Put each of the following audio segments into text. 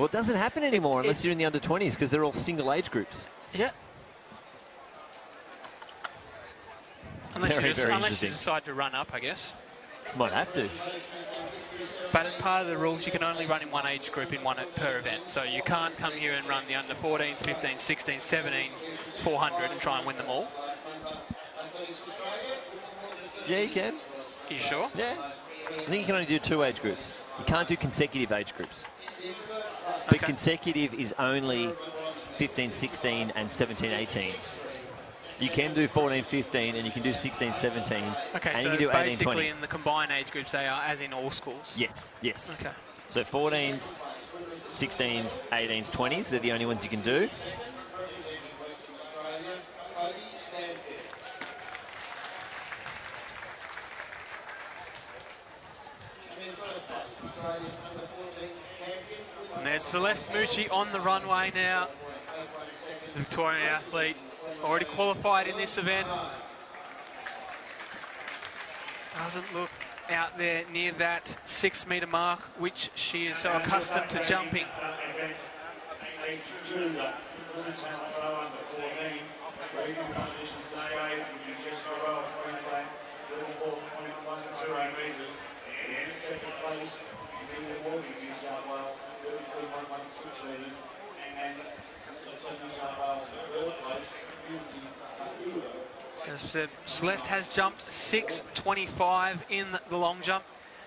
Well, it doesn't happen anymore unless you're in the under-20s because they're all single age groups. Yeah. Unless you decide to run up, I guess. Might have to. But part of the rules, you can only run in one age group in one per event. So you can't come here and run the under 14s, 15s, 16s, 17s, 400 and try and win them all. Yeah, you can. Are you sure? Yeah. I think you can only do 2 age groups. You can't do consecutive age groups. But consecutive is only 15, 16 and 17, 18. You can do 14, 15, and you can do 16, 17. Okay, and so you can do 18, basically 20. in the combined age groups, they are as in all schools? Yes, yes. Okay. So 14s, 16s, 18s, 20s, they're the only ones you can do. And there's Celeste Mucci on the runway now. The Victorian athlete, already qualified in this event. Doesn't look out there near that 6 metre mark, which she is so accustomed to jumping. So as I said, Celeste has jumped 6.25 in the long jump.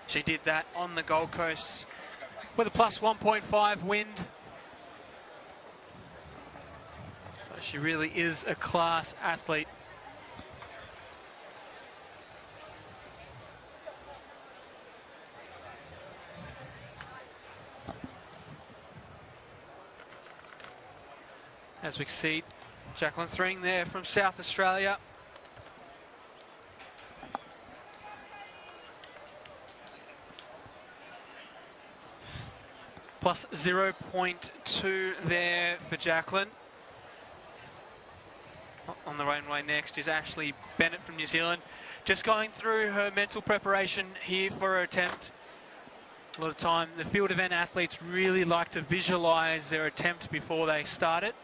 She did that on the Gold Coast with a plus 1.5 wind. So she really is a class athlete. As we see, Jacqueline Thring there from South Australia. Plus 0.2 there for Jacqueline. On the runway next is Ashley Bennett from New Zealand. Just going through her mental preparation here for her attempt. A lot of time, the field event athletes really like to visualize their attempt before they start it.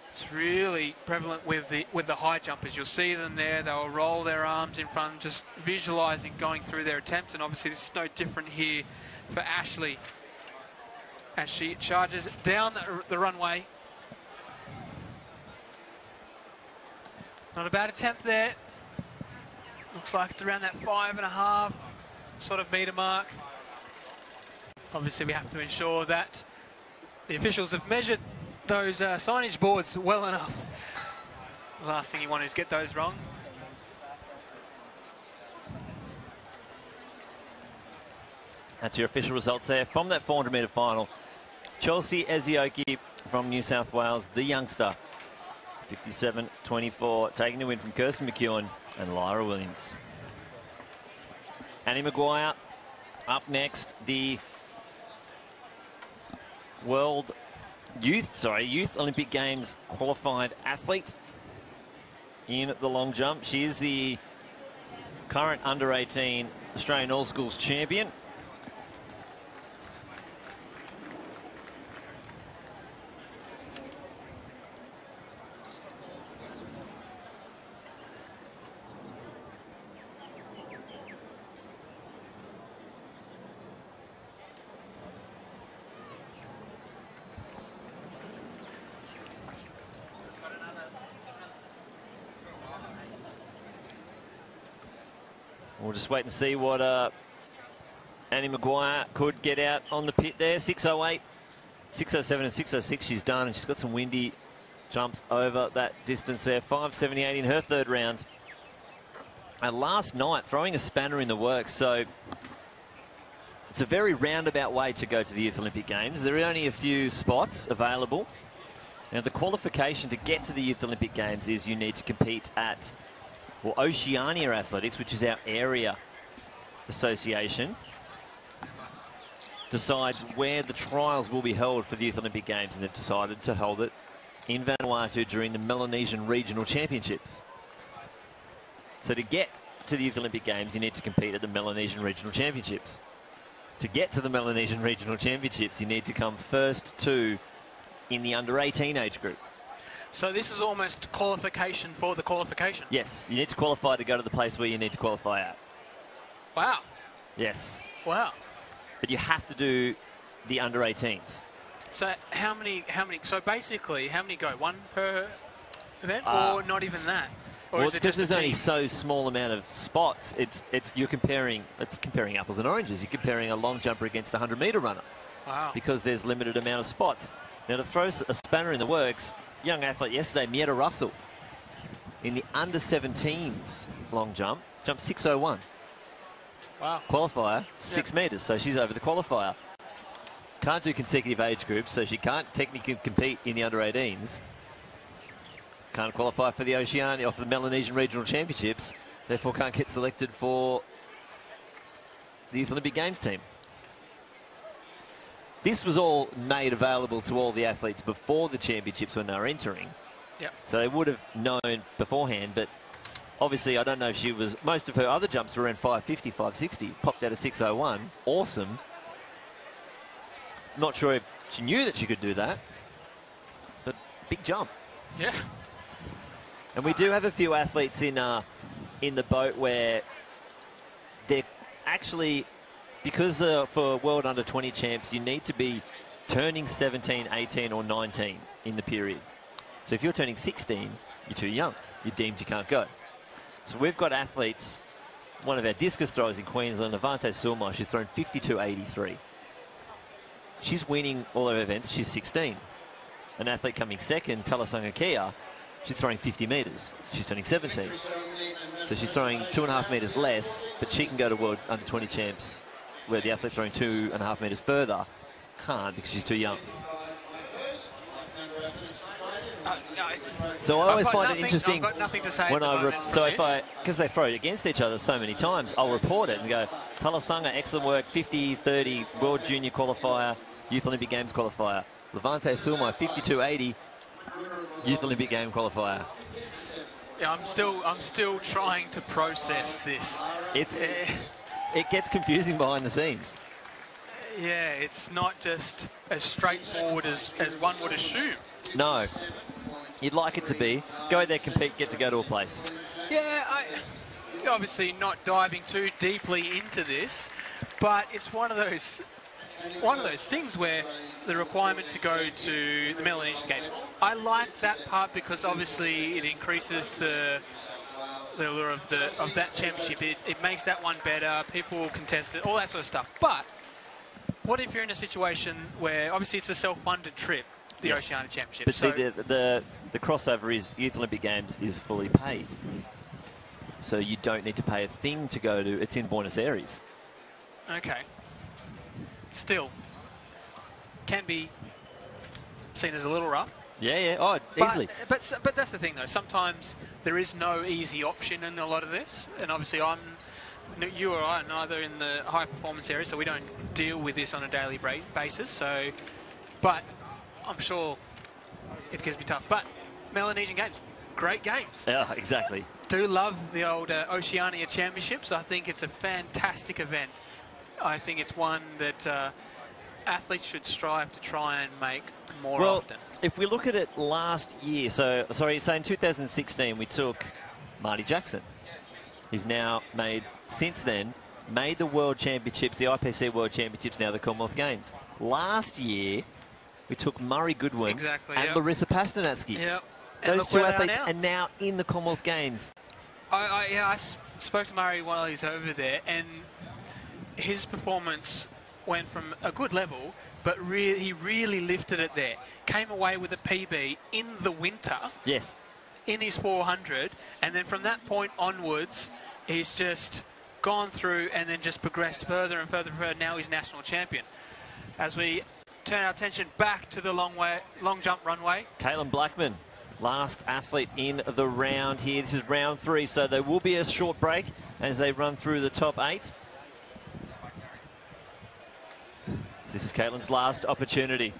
It's really prevalent with the high jumpers. You'll see them there, they'll roll their arms in front, just visualizing going through their attempt. And obviously this is no different here for Ashley as she charges down the runway. Not a bad attempt there. Looks like it's around that 5.5 sort of metre mark. Obviously we have to ensure that the officials have measured those signage boards well enough. The last thing you want is get those wrong. That's your official results there from that 400 metre final. Chelsea Ezioki from New South Wales, the youngster, 57.24, taking the win from Kirsten McEwen and Lyra Williams. Annie Maguire up next, the Youth Olympic Games qualified athlete in the long jump. She is the current under-18 Australian All Schools champion. We'll just wait and see what Annie Maguire could get out on the pit there. 6.08, 6.07 and 6.06 she's done, and she's got some windy jumps over that distance there. 5.78 in her third round. And last night, throwing a spanner in the works, so it's a very roundabout way to go to the Youth Olympic Games. There are only a few spots available. Now, the qualification to get to the Youth Olympic Games is you need to compete at Oceania Athletics, which is our area association, decides where the trials will be held for the Youth Olympic Games, and they've decided to hold it in Vanuatu during the Melanesian Regional Championships. So to get to the Youth Olympic Games, you need to compete at the Melanesian Regional Championships. to get to the Melanesian Regional Championships, you need to come first two in the under-18 age group. So this is almost qualification for the qualification. Yes, you need to qualify to go to the place where you need to qualify at. Wow. Yes. Wow. But you have to do the under-18s. So how many, so basically, how many go? One per event, or not even that? Or Well, is it because just there's only so small amount of spots, it's comparing apples and oranges. You're comparing a long jumper against a 100-metre runner. Wow. Because there's limited amount of spots. Now, to throw a spanner in the works, young athlete yesterday, Mietta Russell, in the under-17s long jump, jumped 6:01. Wow. Qualifier, 6 metres, so she's over the qualifier. Can't do consecutive age groups, so she can't technically compete in the under-18s. Can't qualify for the Oceania or for the Melanesian Regional Championships, therefore can't get selected for the Youth Olympic Games team. This was all made available to all the athletes before the championships when they were entering. Yep. So they would have known beforehand, but obviously I don't know if she was, most of her other jumps were around 550, 560, popped out of 6:01. Awesome. Not sure if she knew that she could do that, but big jump. Yeah. And we do have a few athletes in the boat where they're actually, because for World Under-20 champs, you need to be turning 17, 18 or 19 in the period. So if you're turning 16, you're too young. You're deemed you can't go. So we've got athletes, one of our discus throwers in Queensland, Levante Sulma, she's thrown 52.83. She's winning all her events, she's 16. An athlete coming second, Talasanga Kia, she's throwing 50 metres. She's turning 17. So she's throwing 2.5 metres less, but she can go to World Under-20 champs, where the athlete throwing 2.5 metres further can't because she's too young. So I always find it interesting I've got nothing to say when because they throw it against each other so many times, I'll report it and go, Talasanga, excellent work, 50-30, World Junior qualifier, Youth Olympic Games qualifier. Levante Sulma, 52.80, Youth Olympic Game qualifier. Yeah, I'm still trying to process this. It gets confusing behind the scenes. Yeah, it's not just as straightforward as one would assume. No. You'd like it to be. Go there, compete, get to go to a place. Yeah, obviously not diving too deeply into this, but it's one of those things where the requirement to go to the Melanesian Games. I like that part because obviously it increases the allure of that championship. It makes that one better. People will contest it, all that sort of stuff. But what if you're in a situation where obviously it's a self-funded trip, the Yes. Oceania Championship? But see, the crossover is Youth Olympic Games is fully paid. So you don't need to pay a thing to go to. It's in Buenos Aires. Okay. Still, can be seen as a little rough. Yeah. Oh, easily. But that's the thing, though. Sometimes there is no easy option in a lot of this. And obviously you or I are neither in the high performance area, so we don't deal with this on a daily basis. So, but I'm sure it can be tough. But Melanesian Games, great games. Yeah, exactly. Do love the old Oceania Championships. I think it's a fantastic event. I think it's one that athletes should strive to try and make more often. If we look at it last year, so in 2016 we took Marty Jackson. He's now made the World Championships, the IPC World Championships, now the Commonwealth Games. Last year we took Murray Goodwin and Larissa Pastanatsky. Yep. Those two athletes are now in the Commonwealth Games. I spoke to Murray while he's over there, and his performance went from a good level, but he really lifted it there. Came away with a PB in the winter. Yes. In his 400, and then from that point onwards, he's just gone through and then just progressed further and further and further. Now he's national champion. As we turn our attention back to the long jump runway. Caitlin Blackman, last athlete in the round here. This is round 3, so there will be a short break as they run through the top 8. This is Caitlin's last opportunity.